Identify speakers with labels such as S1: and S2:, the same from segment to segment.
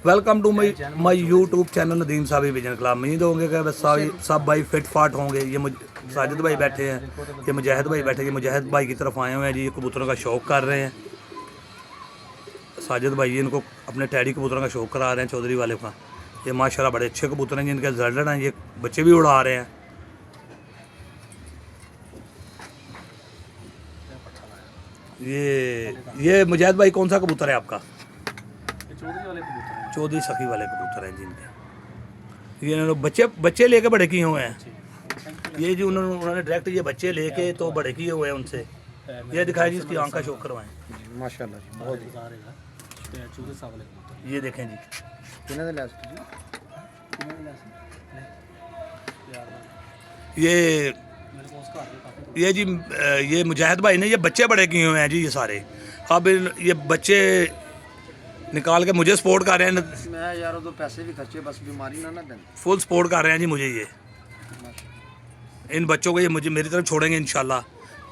S1: Welcome to my YouTube channel Nadeem Sahab vision club. उम्मीद होंगे कि बस सब भाई फिट फाट होंगे। ये साजिद भाई बैठे हैं, ये मुजाहिद भाई बैठे हैं। ये मुजाहिद भाई की तरफ आए हुए हैं जी, ये कबूतरों का शौक़ कर रहे हैं। साजिद भाई इनको अपने टैडी कबूतरों का शौक़ करा रहे हैं चौधरी वाले का। ये माशाल्लाह बड़े अच्छे कबूतर हैं जिनके रिजल्ट हैं, ये बच्चे भी उड़ा रहे हैं। ये मुजाहिद भाई कौन सा कबूतर है आपका? चौधरी सखी वाले कबूतर हैं जिनके ये इन्होंने बच्चे लेके बड़े किए हुए हैं। ये जी उन्होंने डायरेक्ट ये बच्चे लेके तो बड़े किए हुए हैं उनसे। ये दिखाया जी, इसकी आंख का शौक करवाएं
S2: माशाल्लाह जी, बहुत
S1: ये देखें जी। ये जी ये मुजाहिद भाई ने ये बच्चे बड़े किए हुए हैं जी। ये सारे अब ये बच्चे निकाल के मुझे सपोर्ट कर रहे हैं।
S2: मैं यार तो पैसे भी खर्चे, बस बीमारी ना दें।
S1: फुल सपोर्ट कर रहे हैं जी मुझे। ये इन बच्चों को ये मुझे मेरी तरफ छोड़ेंगे इंशाल्लाह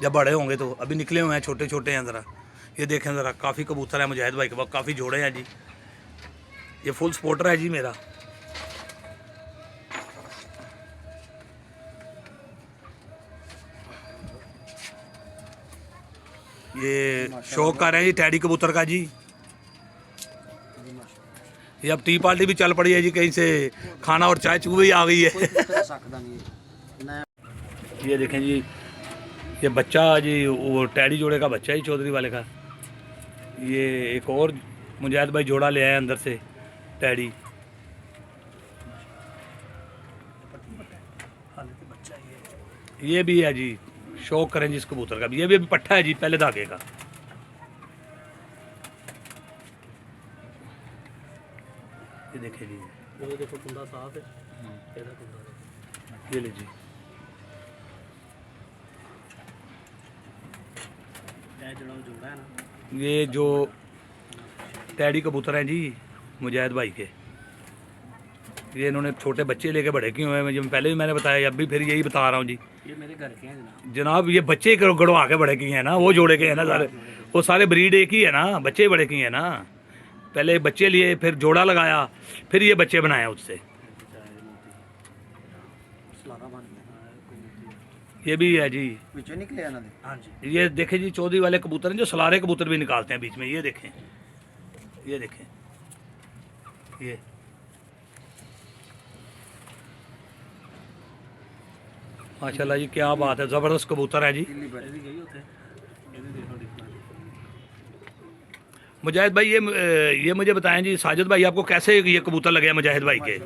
S1: जब बड़े होंगे। तो अभी निकले हुए हैं, छोटे छोटे हैं। ज़रा ये देखें ज़रा, काफ़ी कबूतर हैं मुजाहिद भाई के पास, काफ़ी जोड़े हैं जी। ये फुल सपोर्टर है जी मेरा। ये शौक कर रहे हैं जी टैडी कबूतर का जी। ये अब टी पार्टी भी चल पड़ी है जी, कहीं से खाना और चाय चू भी आ गई है। ये देखें जी, ये बच्चा जी वो टैडी जोड़े का बच्चा ही चौधरी वाले का। ये एक और मुजाहिद भाई जोड़ा ले आए अंदर से टैडी। ये भी है जी, शौक करें जी इस कबूतर का भी। ये भी अभी पट्ठा है जी, पहले धागे का। ये देखे जी, वो देखो कुंडा साफ है। ये ले जी, ये जो टैडी कबूतर हैं जी मुजाहिद भाई के, ये इन्होंने छोटे बच्चे लेके बड़े किए हुए हैं। जब पहले भी मैंने बताया, अब भी फिर यही बता रहा हूँ जी।
S2: ये मेरे घर के हैं
S1: जनाब। ये बच्चे गड़वा के बड़े किए हैं ना, वो जोड़े के हैं ना सारे। वो सारे ब्रीड एक ही है ना, बच्चे बड़े किए हैं ना। पहले बच्चे लिए, फिर जोड़ा लगाया, फिर ये बच्चे बनाए उससे। ये भी है जी,
S2: निकले ना। हाँ जी,
S1: ये देखें जी, चौधरी वाले कबूतर हैं जो सलारे कबूतर भी निकालते हैं बीच में। ये देखें, ये देखें, ये माशाल्लाह जी, क्या बात है, ज़बरदस्त कबूतर है जी। मुजाहिद भाई ये मुझे बताएं जी, साजिद भाई आपको कैसे ये कबूतर लगे हैं मुजाहिद भाई के?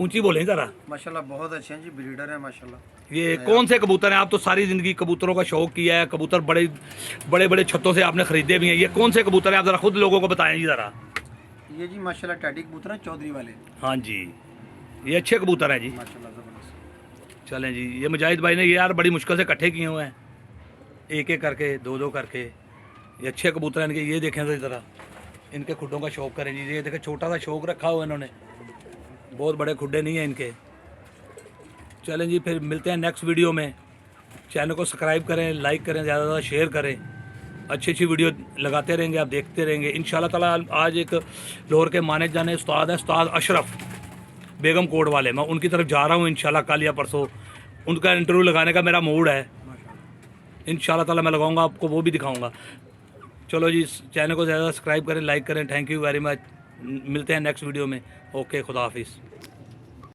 S1: ऊंची बोलें ज़रा।
S2: माशाल्लाह बहुत अच्छे हैं जी, ब्रीडर है माशाल्लाह।
S1: ये कौन से कबूतर हैं? आप तो सारी ज़िंदगी कबूतरों का शौक़ किया है, कबूतर बड़े बड़े बड़े छतों से आपने ख़रीदे भी हैं। ये कौन से कबूतर हैं, आप ज़रा खुद लोगों को बताएं जी ज़रा।
S2: ये जी माशाल्लाह टैडी कबूतर हैं चौधरी वाले।
S1: हाँ जी, ये अच्छे कबूतर हैं जी
S2: माशाल्लाह, ज़बरदस्त।
S1: चलें जी, ये मुजाहिद भाई ने ये यार बड़ी मुश्किल से इकट्ठे किए हुए हैं, एक एक करके, दो दो करके। ये अच्छे कबूतर हैं इनके। ये देखें तो ज़रा, इनके खुड्डों का शौक़ करें जी। ये देखें, छोटा सा शौक़ रखा हुआ है इन्होंने, बहुत बड़े खुड्डे नहीं हैं इनके। चलें जी, फिर मिलते हैं नेक्स्ट वीडियो में। चैनल को सब्सक्राइब करें, लाइक करें, ज़्यादा से ज़्यादा शेयर करें। अच्छी अच्छी वीडियो लगाते रहेंगे, आप देखते रहेंगे इंशाल्लाह ताला। आज एक लाहौर के माने जाने उस्ताद है, उस्ताद अशरफ बेगम कोट वाले, मैं उनकी तरफ जा रहा हूँ इंशाल्लाह कल या परसों। उनका इंटरव्यू लगाने का मेरा मूड है, इंशाल्लाह ताला मैं लगाऊंगा, आपको वो भी दिखाऊंगा। चलो जी, चैनल को ज़्यादा सब्सक्राइब करें, लाइक करें। Thank you very much. मिलते हैं नेक्स्ट वीडियो में। ओके, खुदा हाफिज़।